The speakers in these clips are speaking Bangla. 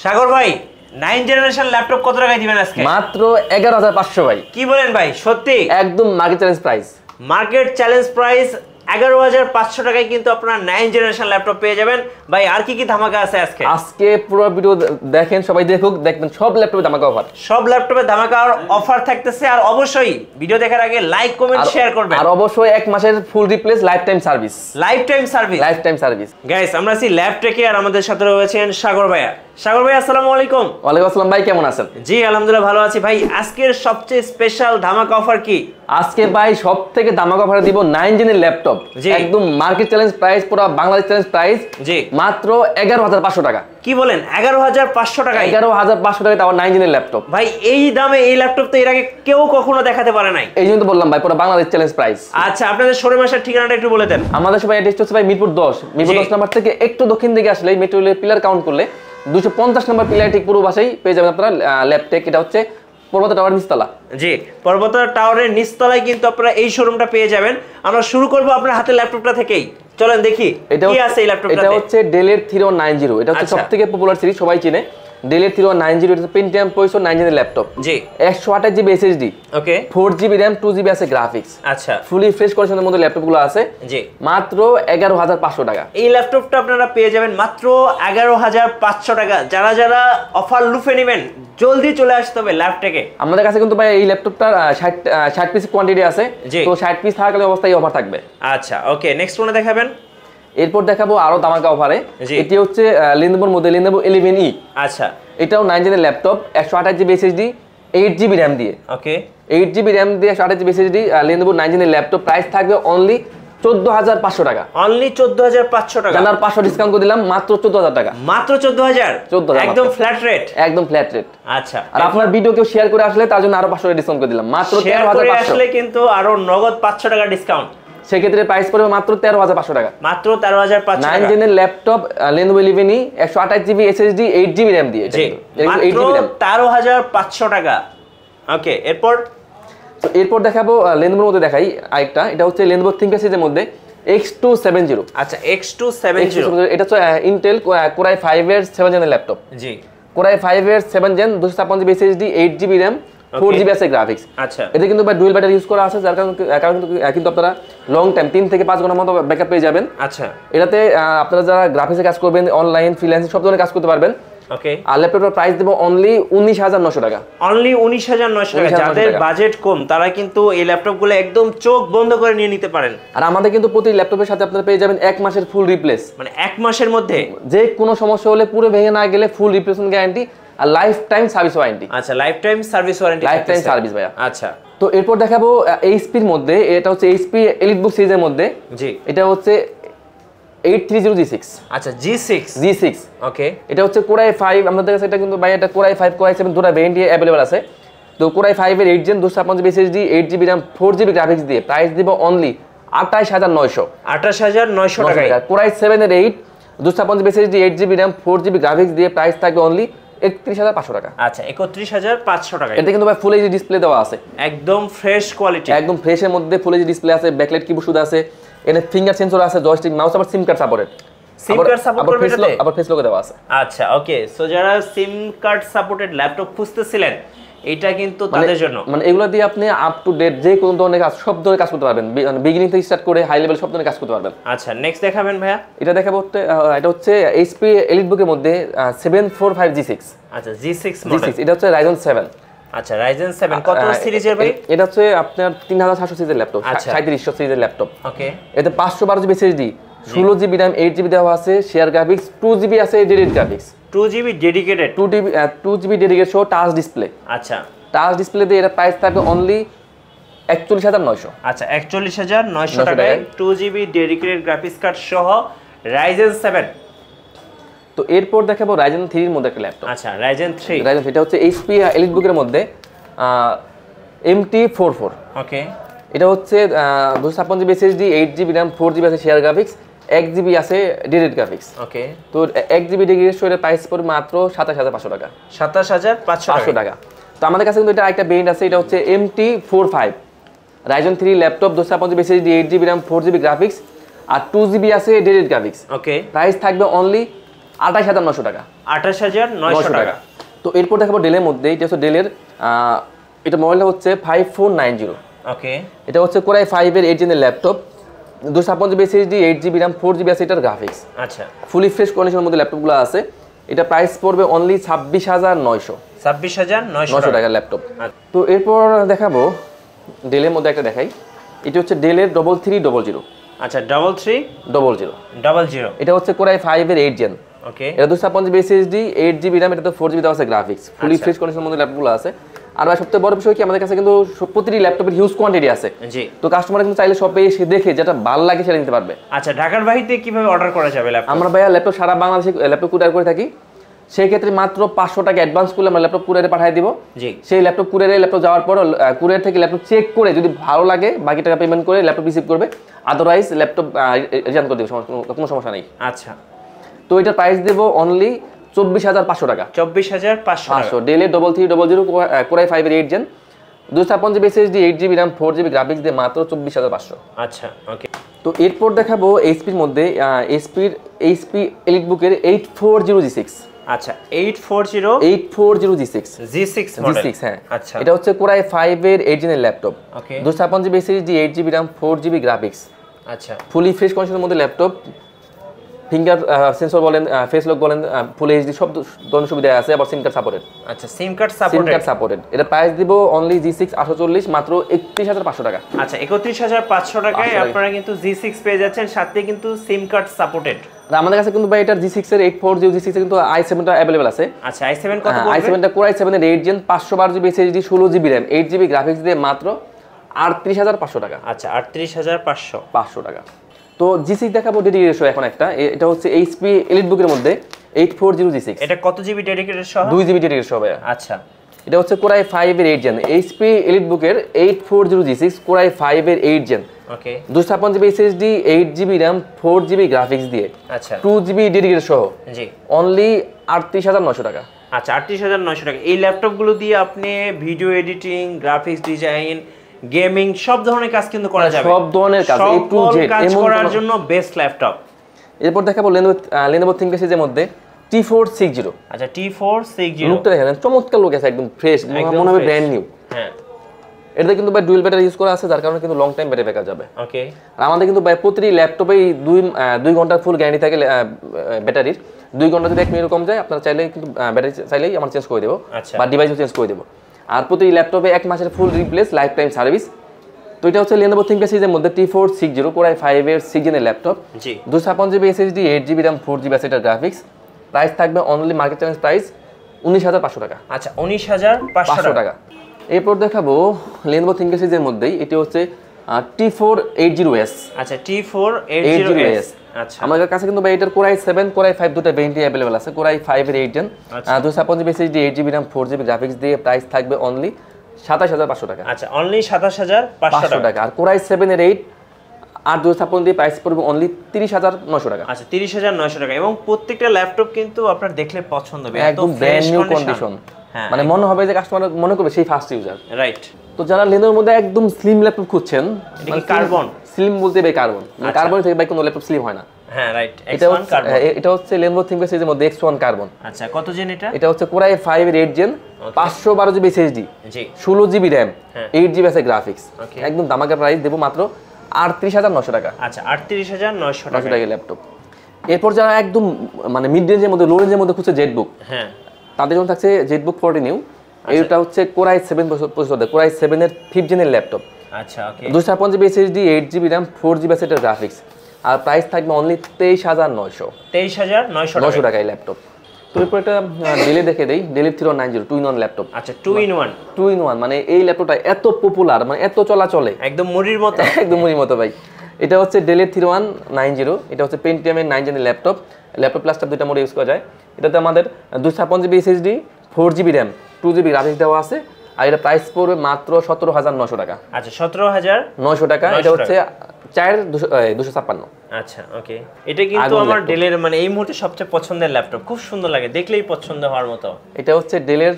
সাগর ভাই 9 জেনারেশন ল্যাপটপ কত টাকায় দিবেন আজকে? মাত্র 11500 ভাই। কি বলেন ভাই, সত্যি? একদম market challenge price. Market challenge price 11500 টাকায় কিন্তু আপনারা 9 জেনারেশন ল্যাপটপ পেয়ে যাবেন। ভাই আর কি কি ধামাকা আছে আজকে? আজকে পুরো ভিডিও দেখেন, সবাই দেখুক, দেখবেন সব ল্যাপটপে ধামাকা অফার। সব ল্যাপটপে ধামাকা অফার থাকতেছে। আর অবশ্যই ভিডিও দেখার আগে লাইক কমেন্ট শেয়ার করবেন। আর অবশ্যই 1 মাসের ফুল replace life time service. Life time service, life time service. Guys আমরা আছি ল্যাপটেকে, আর আমাদের সাথে রয়েছেন সাগর ভাইয়া। সাগর ভাই আসসালামু আলাইকুম। ওয়ালাইকুম আসসালাম ভাই, কেমন আছেন? জি আলহামদুলিল্লাহ ভালো আছি। ভাই আজকের সবচেয়ে স্পেশাল ধামাকা অফার কি? আজকে ভাই সবথেকে ধামাকা অফার দিব 9 জেনের ল্যাপটপ। একদম মার্কেট চ্যালেঞ্জ প্রাইস, পুরো বাংলাদেশ চ্যালেঞ্জ প্রাইস। জি মাত্র 11500 টাকা। কি বলেন 11500 টাকা? 11500 টাকা তাও 9 জেনের ল্যাপটপ। ভাই এই দামে এই ল্যাপটপ তো এর আগে কেউ কখনো দেখাতে পারে নাই। এই জন্য তো বললাম ভাই পুরো বাংলাদেশ চ্যালেঞ্জ প্রাইস। আচ্ছা আপনাদের শোরুম আসার ঠিকানাটা একটু বলে দেন। আমাদের সবাই অ্যাড্রেস হচ্ছে ভাই মিরপুর 10 নাম্বার থেকে একটু দক্ষিণ দিকে আসলে মেট্রো রেলের পিলার কাউন্ট করলে 250 নম্বর পিলার ঠিক পুরো বাসায় পেয়ে যাবেন আপনারা ল্যাপটেক। এটা হচ্ছে পর্বত টাওয়ার নিচতলা। জি পর্বত টাওয়ারের নিচতলায় কিন্তু আপনারা এই শোরুমটা পেয়ে যাবেন। আমরা শুরু করব আপনার হাতে ল্যাপটপটা থেকেই। চলেন দেখি কি আছে এই ল্যাপটপটাতে। এটা হচ্ছে ডেলের 3190। এটা হচ্ছে সবথেকে পপুলার সিরিজ, সবাই চিনে। ডেলের 3190 এটা পেন্টিয়াম প্রসেসর 9 জেনের ল্যাপটপ। জি 128 জিবি এসএসডি, ওকে 4 জিবি র‍্যাম, 2 জিবি আছে গ্রাফিক্স। আচ্ছা ফুলি ফ্রেশ কন্ডিশনের মধ্যে ল্যাপটপগুলো আছে। জি মাত্র 11500 টাকা। এই ল্যাপটপটা আপনারা পেয়ে যাবেন মাত্র 11500 টাকা। যারা যারা অফার লুফে নেবেন জলদি চলে আসতে হবে ল্যাপটপে। আমাদের কাছে কিন্তু ভাই এই ল্যাপটপটার 60 পিস কোয়ান্টিটি আছে, তো 60 পিস থাকলে অবস্থায় অফার থাকবে। আচ্ছা ওকে, নেক্সট কোনটা দেখাবেন? এরপর দেখাবো আরো ধামাকা অফারে। এটি হচ্ছে Lenovoর মধ্যে Lenovo 11E। আচ্ছা এটাও 9 জেনের laptop, 128 GB SSD, 8 GB RAM দিয়ে। ওকে 8 জিবি র‍্যাম দিয়ে 128 জিবি এসএসডি Lenovo 9 জেনের ল্যাপটপ। প্রাইস থাকবে অনলি 14500 টাকা। অনলি 14500 টাকা। জানার 500 ডিসকাউন্ট করে দিলাম, মাত্র 14000 টাকা। মাত্র 14000 একদম ফ্ল্যাট রেট। একদম ফ্ল্যাট রেট। আচ্ছা আর আপনার ভিডিও কেউ শেয়ার করে আসলে তার জন্য আরো 500 ডিসকাউন্ট করে দিলাম, মাত্র 13500। আসলে কিন্তু আরো নগদ 500 টাকা ডিসকাউন্ট। সেক্ষেত্রে প্রাইস পড়বে মাত্র 13500 টাকা। মাত্র 13500 টাকা। 9 জেনের laptop Lenovo 11E 128 GB SSD, 8 GB RAM দিয়ে। জি মাত্র 13500 টাকা। ওকে এরপর এরপর দেখাবো Lenovoর মধ্যে দেখাই আরেকটা। এটা হচ্ছে Lenovo ThinkPad সিরিজের মধ্যে X270। আচ্ছা X270 এটা হচ্ছে Intel Core i5 এর 7 জেনের ল্যাপটপ। জি Core i5 এর 7 gen, 256 GB SSD, 8 GB RAM, 4 GB আছে গ্রাফিক্স। আচ্ছা এতে কিন্তু ডুয়াল ব্যাটারি ইউজ করা আছে, যার কারণে কিন্তু আপনারা লং টাইম 3 থেকে 5 ঘন্টার মতো ব্যাকআপ পেয়ে যাবেন। আচ্ছা এটাতে আপনারা যারা গ্রাফিক্সে কাজ করবেন, অনলাইন ফ্রিল্যান্সিং সব ধরনের কাজ করতে পারবেন। ওকে আর ল্যাপটপের প্রাইস দেব অনলি 19900 টাকা। অনলি 19900 টাকা। যাদের বাজেট কম তারা কিন্তু এই ল্যাপটপগুলো একদম চোখ বন্ধ করে নিয়ে নিতে পারেন। আর আমাদের কিন্তু প্রতি ল্যাপটপের সাথে আপনারা পেয়ে যাবেন 1 মাসের ফুল রিপ্লেস। মানে 1 মাসের মধ্যে যে কোনো সমস্যা হলে পুরো ভেঙে না গেলে ফুল রিপ্লেসমেন্ট গ্যারান্টি আর লাইফ টাইম সার্ভিস ওয়ারেন্টি। আচ্ছা life time service warranty. Life time service ভাইয়া। আচ্ছা তো এরপর দেখাবো HP এর মধ্যে। এটা হচ্ছে HP EliteBook সিরিজের মধ্যে। জি এটা হচ্ছে 830G6। আচ্ছা G6 ওকে। এটা হচ্ছে Core i5। আমাদের কাছে এটা কিন্তু ভাই এটা Core i5 Core i7 দুটো ভেরিয়েন্ট अवेलेबल আছে। তো Core i5 এর 8 gen, 256 GB SSD, 8 GB RAM, 4 GB graphics দিয়ে প্রাইস দিব অনলি 28900। 28900 টাকা। Core i7 এর 8, 256 GB SSD, 8 GB RAM, 4 GB graphics দিয়ে প্রাইস থাকবে অনলি 31500 টাকা। আচ্ছা 31500 টাকা। এটা কিন্তু ভাই ফুল এইচডি ডিসপ্লে দেওয়া আছে, একদম ফ্রেশ কোয়ালিটি, একদম ফ্রেশের মধ্যে ফুল এইচডি ডিসপ্লে আছে, ব্যাকলাইট কিবোর্ড সুদা আছে, এর ফিঙ্গার সেন্সর আছে, জয়স্টিক মাউস, আবার সিম কার্ড সাপোর্টেড। সিম কার্ড সাপোর্ট করবে এটাতে? আবার ফেস লক দেওয়া আছে। আচ্ছা ওকে, সো যারা সিম কার্ড সাপোর্টেড ল্যাপটপ খুঁজতেছিলেন এটা কিন্তু তাদের জন্য। মানে এগুলো দিয়ে আপনি আপ টু ডেট যে কোনো ধরনের কাজ, সব ধরনের কাজ করতে পারবেন, বিগিনিং থেকে স্টার্ট করে হাই লেভেল সব ধরনের কাজ করতে পারবেন। আচ্ছা নেক্সট দেখাবেন ভাইয়া? এটা দেখাবো, এটা হচ্ছে HP EliteBook এর মধ্যে 745G6। আচ্ছা G6 মডেল। এটা হচ্ছে Ryzen 7। আচ্ছা Ryzen 7 কত সিরিজের ভাই? এটা হচ্ছে আপনার 3700 সিরিজের ল্যাপটপ, 3700 সিরিজের ল্যাপটপ। ওকে এতে 512 GB SSD, 16 GB RAM, 8 GB দেওয়া আছে, শেয়ার গ্রাফিক্স, 2 জিবি আছে dedicated graphics, 2 GB dedicated, 2 GB dedicated সহ টাচ ডিসপ্লে। আচ্ছা টাচ ডিসপ্লে দিয়ে এটা প্রাইস থাকবে অনলি 41900। আচ্ছা 41900 টাকায় 2 জিবি ডেডিকেটেড গ্রাফিক্স কার্ড সহ Ryzen 7। তো এরপর দেখাবো Ryzen 3 এর মধ্যে একটা ল্যাপটপ। আচ্ছা Ryzen 3। এটা হচ্ছে HP EliteBook এর মধ্যে MT44। ওকে এটা হচ্ছে 256 GB SSD, 8 GB RAM, 4 GB আছে শেয়ার গ্রাফিক্স, 1 জিবি আছে ডেডিকেটেড গ্রাফিক্স। ওকে তো 1 জিবি ডেডিকেটেড সহ এর প্রাইস পড়বে মাত্র 27500 টাকা। 27500 টাকা। তো আমাদের কাছে কিন্তু এটা একটা ভেরিয়েন্ট আছে, এটা হচ্ছে MT45 Ryzen 3 laptop, 256 GB SSD, 8 GB RAM, 4 GB graphics আর 2 জিবি আছে ডেডিকেটেড গ্রাফিক্স। ওকে প্রাইস থাকবে অনলি 28900 টাকা। 28900 টাকা। তো এরপর দেখাবো ডেলের মধ্যে, এটা হচ্ছে ডেলের এটা মডেলটা হচ্ছে 5490। ওকে, এটা হচ্ছে কোরাই 5 এর 8 জেনের laptop, 256 SSD, 8GB RAM, 4GB এটার গ্রাফিক্স। আচ্ছা, ফুলি ফ্রেশ কন্ডিশনের মধ্যে ল্যাপটপগুলো আছে। এটা প্রাইস পড়বে অনলি 26900 26900 টাকার ল্যাপটপ। তো এরপর দেখাবো ডেলের মধ্যে একটা দেখাই, এটা হচ্ছে ডেলের 3300। আচ্ছা, 3300। এটা হচ্ছে কোরাই 5 এর 8 জেন। ওকে, এটা 256 SSD, 8GB RAM, এটা তো 4GB দেওয়া আছে গ্রাফিক্স, ফুলি ফ্রেশ কন্ডিশনের মধ্যে ল্যাপটপগুলো আছে। আর ভাই সবথেকে বড় বিষয় কি, আমাদের কাছে কিন্তু প্রতিটি ল্যাপটপের হিউজ কোয়ান্টিটি আছে। জি, তো কাস্টমার কিন্তু চাইলে শপে এসে দেখে যেটা ভালো লাগে সেটা নিতে পারবে। আচ্ছা, ঢাকার বাহিরে কিভাবে অর্ডার করা যাবে ল্যাপটপ? আমরা ভাইয়া ল্যাপটপ সারা বাংলাদেশে ল্যাপটপ কুরিয়ার করে থাকি। সেই ক্ষেত্রে মাত্র 500 টাকা অ্যাডভান্স করলে আমরা ল্যাপটপ কুরিয়ারে পাঠিয়ে দিব। জি, সেই ল্যাপটপ কুরিয়ারে ল্যাপটপ যাওয়ার পর কুরিয়ার থেকে ল্যাপটপ চেক করে যদি ভালো লাগে বাকি টাকা পেমেন্ট করে ল্যাপটপ রিসিভ করবে, আদারওয়াইজ ল্যাপটপ রিটার্ন করে দেবে, কোনো সমস্যা নেই। আচ্ছা, তো এটার প্রাইস দেব অনলি 24500 টাকা। 24500 ডেলে 3300 কোরাই 5 এর 8 gen, 256 SSD, 8GB RAM, 4GB graphics দিয়ে মাত্র 24500। আচ্ছা, ওকে। তো এরপর দেখাবো এইচপির মধ্যে এইচপি এলিটবুকের 8400G6। আচ্ছা, 8400G6 মডেল। হ্যাঁ, আচ্ছা, এটা হচ্ছে কোরাই 5 এর 8 জেনের ল্যাপটপ, ওকে, 256 SSD, 8GB RAM, 4GB graphics. আচ্ছা, ফুলি ফ্রেশ কন্ডিশনের মধ্যে ল্যাপটপ, ফিঙ্গার সেন্সর বলেন, ফেস লক বলেন, ফুল এইচডি সব ধরনের সুবিধা আছে, আবার সিম কার্ড সাপোর্টেড। আচ্ছা, সিম কার্ড সাপোর্টেড। এটা প্রাইস দিব অনলি G6 840 মাত্র 31500 টাকা। আচ্ছা, 31500 টাকায় আপনারা কিন্তু G6 পেয়ে যাচ্ছেন, সাথে কিন্তু সিম কার্ড সাপোর্টেড। আর আমাদের কাছে কিন্তু ভাই এটার G6 এর 8400G6 এর কিন্তু i7 টা अवेलेबल আছে। আচ্ছা, i7 কত পড়বে? i7 টা কোরাই 7 এর 8 gen, 512GB SSD, 16GB RAM, 8GB graphics দিয়ে মাত্র 38500 টাকা। আচ্ছা, 38500 টাকা। তো G6 দেখাবো ডেডিকেটেড এখন একটা, এটা হচ্ছে এইচপি এলিটবুকের মধ্যে 8400G6। এটা কত জিবি ডেডিকেটেড সহ? 2GB ডেডিকেটেড সহ ভাই। আচ্ছা, এটা হচ্ছে কোরাই 5 এর 8 জেন, এইচপি এলিটবুকের 8400G6 কোরাই 5 এর 8 জেন, ওকে, 256GB SSD, 8GB RAM, 4GB graphics দিয়ে, আচ্ছা, 2GB ডেডিকেটেড সহ জি, অনলি 38900 টাকা। আচ্ছা, 38900 টাকা। এই ল্যাপটপগুলো দিয়ে আপনি video editing, graphics design, gaming সব ধরনের কাজ কিন্তু করা যাবে। সব ধরনের কাজ A to Z কাজ করার জন্য বেস্ট ল্যাপটপ। এরপর দেখাবো Lenovo ThinkPad সিরিজের মধ্যে T460। আচ্ছা, T460 লুকটা দেখেন, চমৎকার লুক আছে, একদম ফ্রেশ, মনে হবে ব্র্যান্ড নিউ। হ্যাঁ, এটাতে কিন্তু ভাই ডুয়াল ব্যাটারি ইউজ করা আছে, যার কারণে কিন্তু লং টাইম ব্যাটারি ব্যাকআপ যাবে। ওকে, আর আমাদের কিন্তু ভাই প্রতিটি ল্যাপটপেই 2 ঘন্টার ফুল গ্যারান্টি থাকে ব্যাটারির। 2 ঘন্টা যদি 1 মিনিট কম যায়, আপনারা চাইলেই কিন্তু ব্যাটারি চাইলেই আমরা চেঞ্জ করে দেবো, বা ডিভাইসও চেঞ্জ করে দেবো। আর প্রতিটি ল্যাপটপে 1 মাসের ফুল রিপ্লেস লাইফ টাইম সার্ভিস। তো এটা হচ্ছে Lenovo ThinkPad সিরিজের মধ্যে T460 কোরাই 5 এর 6 জেনের ল্যাপটপ, জি, 256GB SSD, 8GB RAM, 4GB এটার গ্রাফিক্স। প্রাইস থাকবে অনলি মার্কেট চ্যালেঞ্জ প্রাইস 19500 টাকা। আচ্ছা, 19500 টাকা। এরপর দেখাবো Lenovo ThinkPad সিরিজের মধ্যেই এটি হচ্ছে T480S। আচ্ছা, T480S। আচ্ছা, আমাদের কাছে কিন্তু ভাই এটার কোরাই 7 কোরাই 5 দুটো ভেরিয়েন্ট अवेलेबल আছে। কোরাই 5 এর 8 gen, 256GB SSD, 8GB RAM, 4GB graphics দিয়ে প্রাইস থাকবে অনলি 27500 টাকা। আচ্ছা, অনলি 27500 টাকা। আর কোরাই 7 এর 8 আর 256 দিয়ে প্রাইস পড়বে অনলি 30900 টাকা। আচ্ছা, 30900 টাকা। এবং প্রত্যেকটা ল্যাপটপ কিন্তু আপনার দেখলে পছন্দ হবে, একদম ব্র্যান্ড নিউ কন্ডিশন। হ্যাঁ, মানে মনে হবে যে কাস্টমার মনে করবে সেই ফার্স্ট ইউজার। রাইট। তো যারা Lenovoর মধ্যে একদম স্লিম ল্যাপটপ খুঁজছেন, এটা কি কার্বন? স্লিম বলতে ভাই কার্বন, মানে কার্বন থেকে ভাই কোনো ল্যাপটপ স্লিম হয় না। হ্যাঁ, রাইট। X1 carbon. এটা হচ্ছে Lenovo ThinkPad সিরিজের মধ্যে X1 কার্বন। আচ্ছা, কত জেন এটা? এটা হচ্ছে কোরাই 5 এর 8 জেন, 512GB SSD, জি, 16GB RAM, 8GB আছে গ্রাফিক্স। একদম দামাকা প্রাইস দেব মাত্র 38900 টাকা। আচ্ছা, 38900 টাকা ল্যাপটপ। এরপর যারা একদম মানে মিড রেঞ্জের মধ্যে, লো রেঞ্জের মধ্যে খুঁজছে জেটবুক, হ্যাঁ, তাদের জন্য থাকছে জেটবুক 40 নিউ। এটা হচ্ছে কোরাই 7 প্রসেসর, কোরাই 7 এর 5th জেনের ল্যাপটপ। আচ্ছা, ওকে, 256GB SSD, 8GB RAM, 4GB আছে এটার গ্রাফিক্স। আর প্রাইস থাকবে অনলি 23900 টাকা এই ল্যাপটপ। তো এরপর একটা ডেলে দেখে দেই, ডেল 3190 2 in 1 ল্যাপটপ। আচ্ছা, 2 in 1 মানে এই ল্যাপটপটা এত পপুলার, মানে এত চলে একদম মুড়ির মতো, একদম মুড়ির মতো ভাই। এটা হচ্ছে ডেল 3190, এটা হচ্ছে Pentium এর 9 জেনের ল্যাপটপ প্লাসটা দুইটা মোডে ইউজ করা যায়। এটাতে আমাদের 256GB SSD, 4GB RAM, 2GB graphics দেওয়া আছে। আর এটা প্রাইস পড়বে মাত্র 17900 টাকা। আচ্ছা, 17900 টাকা। এটা হচ্ছে 4256। আচ্ছা, ওকে। এটা কিন্তু আমার ডেলের মানে এই মুহূর্তে সবচেয়ে পছন্দের ল্যাপটপ, খুব সুন্দর লাগে, দেখলেই পছন্দ হওয়ার মতো। এটা হচ্ছে ডেলের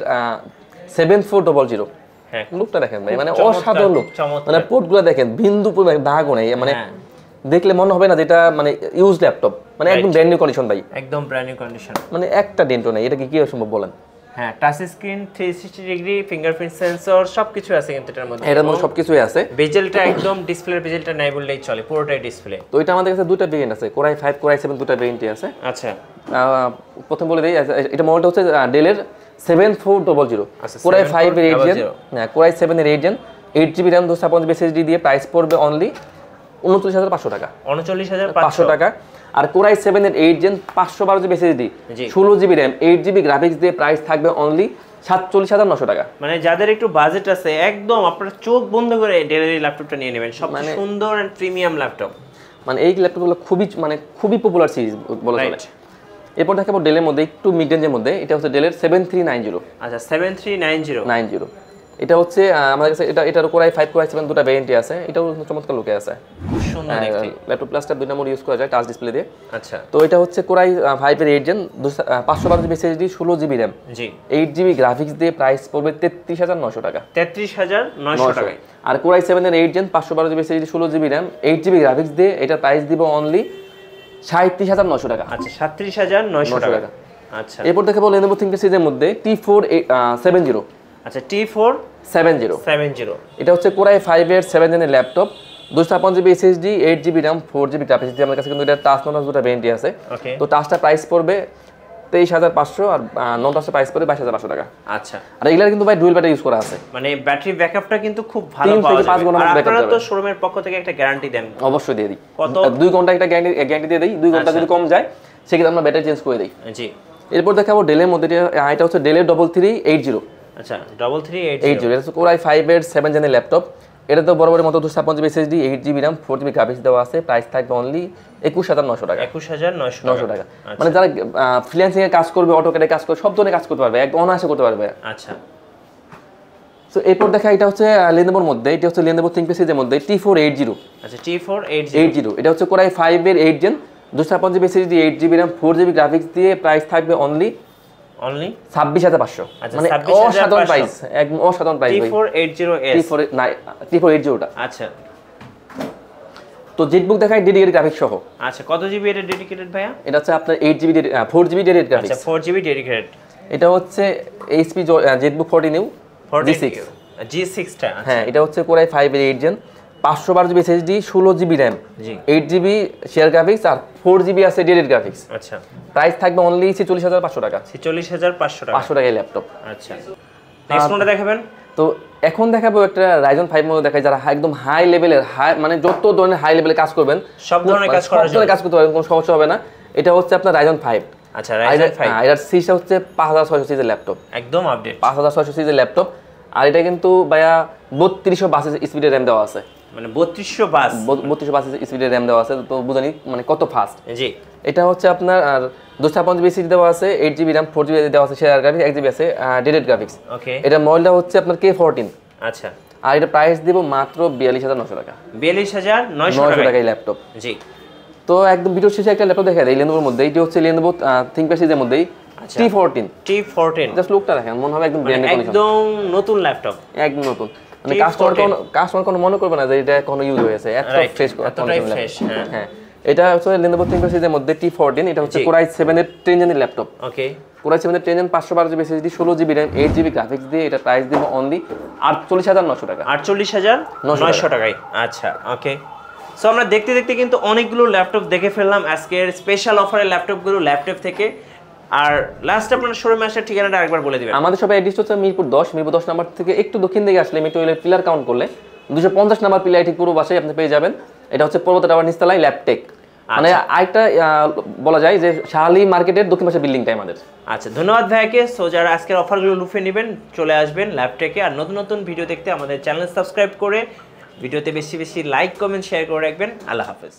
7400। হ্যাঁ, লুকটা দেখেন ভাই, মানে অসাধারণ লুক, মানে পোর্টগুলো দেখেন, বিন্দু পরিমাণ দাগও নেই, মানে দেখলে মনে হবে না যেটা মানে ইউজ ল্যাপটপ। মানে একদম ব্র্যান্ড নিউ কন্ডিশন ভাই, একদম ব্র্যান্ড নিউ কন্ডিশন, মানে একটা ডেন্টও নাই। এটা কি সম্ভব বলেন? হ্যাঁ, touch screen, 360 degree fingerprint sensor সবকিছু আছে কিন্তু এটার মধ্যে। এটার মধ্যে সবকিছুই আছে। বেজেলটা একদম ডিসপ্লের বেজেলটা নাই বললেই চলে, পুরোটাই ডিসপ্লে। তো এটা আমাদের কাছে দুটো ভেরিয়েন্ট আছে, কোরাই 5 কোরাই 7 দুটো ভেরিয়েন্টই আছে। আচ্ছা, প্রথম বলে দেই, এটা মডেলটা হচ্ছে ডেলের 7400, কোরাই 5 এর 8 জেন, হ্যাঁ কোরাই 7 এর 8 gen, 8GB RAM 256GB SSD দিয়ে প্রাইস পড়বে অনলি 39500 টাকা। 39500 টাকা। আর কোরাই 7 এর 8 gen 512GB SSD, 16GB RAM, 8GB graphics দিয়ে প্রাইস থাকবে অনলি 47900 টাকা। মানে যাদের একটু বাজেট আছে, একদম আপনারা চোখ বন্ধ করে ডেলের ল্যাপটপটা নিয়ে নেবেন, সবচেয়ে সুন্দর এন্ড প্রিমিয়াম ল্যাপটপ। মানে এই ল্যাপটপগুলো খুবই পপুলার সিরিজ বলা চলে। এরপর দেখাবো ডেলের মধ্যে একটু মিড রেঞ্জের মধ্যে, এটা হচ্ছে ডেলের 7390। আচ্ছা, 7390। এটা হচ্ছে আমাদের কাছে এটার কোরাই 5 কোরাই 7 দুটো ভেরিয়েন্টই আছে। এটাও চমৎকার লুকে আছে, খুব সুন্দর দেখতে। ল্যাপটপ প্লাসটা 2 নম্বর ইউজ করা যায় টাচ ডিসপ্লে দিয়ে। আচ্ছা, তো এটা হচ্ছে কোরাই 5 এর 8 gen 512GB SSD, 16GB RAM, জি, 8GB গ্রাফিক্স দিয়ে প্রাইস পড়বে 33900 টাকা। 33900 টাকা। আর কোরাই 7 এর 8 gen 512GB SSD, 16GB RAM, 8GB graphics দিয়ে এটা প্রাইস দিব অনলি 37900 টাকা। আচ্ছা, 37900 টাকা। আচ্ছা, এরপর দেখাবো Lenovo ThinkPad সিরিজের মধ্যে T470। আচ্ছা, T470। এটা হচ্ছে কোরাই 5 এর 7 জেনের laptop, 256GB SSD, 8GB RAM, 4GB graphics দিয়ে। আমার কাছে কিন্তু এটা টাচ নন টাচ দুটো ভেরিয়েন্টই আছে। তো টাচটা প্রাইস পড়বে 23500 আর নন টাচটা প্রাইস পড়বে 22500 টাকা। আচ্ছা, আর এগুলা কিন্তু ভাই ডুয়াল ব্যাটারি ইউজ করা আছে, মানে ব্যাটারি ব্যাকআপটা কিন্তু খুব ভালো পাওয়া যায়। আর আপনারা তো শোরুমের পক্ষ থেকে একটা গ্যারান্টি দেন। অবশ্যই দিয়ে দিই, কত? 2 ঘন্টা একটা গ্যারান্টি দিয়ে দেই। 2 ঘন্টা যদি কম যায় সেক্ষেত্রে আমরা ব্যাটারি চেঞ্জ করে দেই। জি। এরপর দেখাবো ডেলের মধ্যে, এটা হচ্ছে ডেলের 3380। আচ্ছা, 3380। এটা হচ্ছে কোরাই 5 এর 7 জেনের ল্যাপটপ। এটা তো বরাবরের মতো 256GB SSD, 8GB RAM, 4GB graphics দেওয়া আছে। প্রাইস থাকবে অনলি 21900 টাকা। 21900 টাকা। মানে যারা ফ্রিল্যান্সিং এর কাজ করবে, অটোক্যাডে কাজ করবে, সব ধরনের কাজ করতে পারবে, একদম অনায়াসে করতে পারবে। আচ্ছা, সো এরপর দেখা, এটা হচ্ছে Lenovoর মধ্যে, এটা হচ্ছে Lenovo ThinkPad সিরিজের মধ্যে T480। আচ্ছা, T480। এটা হচ্ছে কোরাই 5 এর 8 gen 256GB SSD, 8GB RAM, 4GB graphics দিয়ে প্রাইস থাকবে অনলি 26500। মানে অসাধারণ প্রাইস, একদম অসাধারণ প্রাইস ভাই। T480টা। আচ্ছা, তো জেটবুক দেখায় ডেডিকেটেড গ্রাফিক্স সহ। আচ্ছা, কত জিবি এটা ডেডিকেটেড ভাইয়া? এটা হচ্ছে আপনার 4GB ডেডিকেটেড গ্রাফিক্স। আচ্ছা, 4GB ডেডিকেটেড। এটা হচ্ছে HP জেটবুক 14U G6 টা। হ্যাঁ, এটা হচ্ছে কোরাই 5 এর 8 gen 512GB SSD, 16GB RAM, 8GB share graphics আর 4GB আছে ডেডিকেটেড গ্রাফিক্স। আচ্ছা, প্রাইস থাকবে অনলি 46500 টাকা। 46500 টাকা। 500 টাকায় ল্যাপটপ। আচ্ছা, নেক্সট কোনটা দেখাবেন? তো এখন দেখাবো একটা Ryzen 5 মডেল দেখাই, যারা একদম হাই লেভেলের মানে যত ধরনের হাই লেভেলে কাজ করবেন, সব ধরনের কাজ করতে পারবেন, কোনো সমস্যা হবে না। এটা হচ্ছে আপনার Ryzen 5। আচ্ছা, Ryzen 5 এটার সিরিজটা হচ্ছে 5600 সিরিজের ল্যাপটপ, একদম আপডেট 5600 সিরিজের ল্যাপটপ। আর এটা কিন্তু ভাইয়া 3200 স্পিডের RAM দেওয়া আছে, মানে 3200 স্পিডের RAM দেওয়া আছে। তো বুঝানি মানে কত ফাস্ট। জি, এটা হচ্ছে আপনার আর 256GB SSD দেওয়া আছে, 8GB RAM, 4GB দেওয়া আছে শেয়ার গ্রাফিক্স, 1GB আছে ডেডিকেটেড গ্রাফিক্স। ওকে, এটা মডেলটা হচ্ছে আপনার K14। আচ্ছা, আর এটা প্রাইস দিব মাত্র 42900 টাকা। 42900 টাকায় ল্যাপটপ। জি। তো একদম ভিডিও শেষে একটা ল্যাপটপ দেখা দেয় Lenovoর মধ্যে, এটি হচ্ছে Lenovo ThinkPad সিরিজের মধ্যেই T14। জাস্ট লুকটা দেখেন, মনে হবে একদম ব্র্যান্ড নিউ, একদম নতুন ল্যাপটপ, একদম নতুন। মানে কাস্টমার কোনো মনে করবে না যে এটা কোনো ইউজ হয়েছে, এত ফ্রেশ। হ্যাঁ, এটা হচ্ছে Lenovo ThinkPad সিরিজের মধ্যে T14। এটা হচ্ছে কোরাই 7 এর 10 জেনের ল্যাপটপ। ওকে, কোরাই 7 এর 10 gen 512GB SSD, 16GB RAM, 8GB graphics দিয়ে এটা প্রাইস দিব অনলি 48900 টাকা। 48900 টাকায়। আচ্ছা, ওকে। সো আমরা দেখতে দেখতে কিন্তু অনেকগুলো ল্যাপটপ দেখে ফেললাম আজকের স্পেশাল অফারের ল্যাপটপগুলো ল্যাপটপ থেকে। আর লাস্ট আপনার শোরুমে আসার ঠিকানাটা আরেকবার বলে দিবেন। আমাদের সবাই অ্যাড্রেস হচ্ছে মিরপুর 10 নাম্বার থেকে একটু দক্ষিণ দিকে আসলে মেট্রো রেলের পিলার কাউন্ট করলে 250 নাম্বার পিলার ঠিক পুরো বাসায় আপনি পেয়ে যাবেন। এটা হচ্ছে পর্বত টাওয়ার নিচতলায় ল্যাপটেক। মানে আরেকটা বলা যায় যে শাহালি মার্কেটের দক্ষিণ পাশে বিল্ডিংটা আমাদের। আচ্ছা, ধন্যবাদ ভাইকে। সো যারা আজকের অফারগুলো লুফে নেবেন চলে আসবেন ল্যাপটেকে। আর নতুন নতুন ভিডিও দেখতে আমাদের চ্যানেল সাবস্ক্রাইব করে ভিডিওতে বেশি বেশি লাইক কমেন্ট শেয়ার করে রাখবেন। আল্লাহ হাফেজ।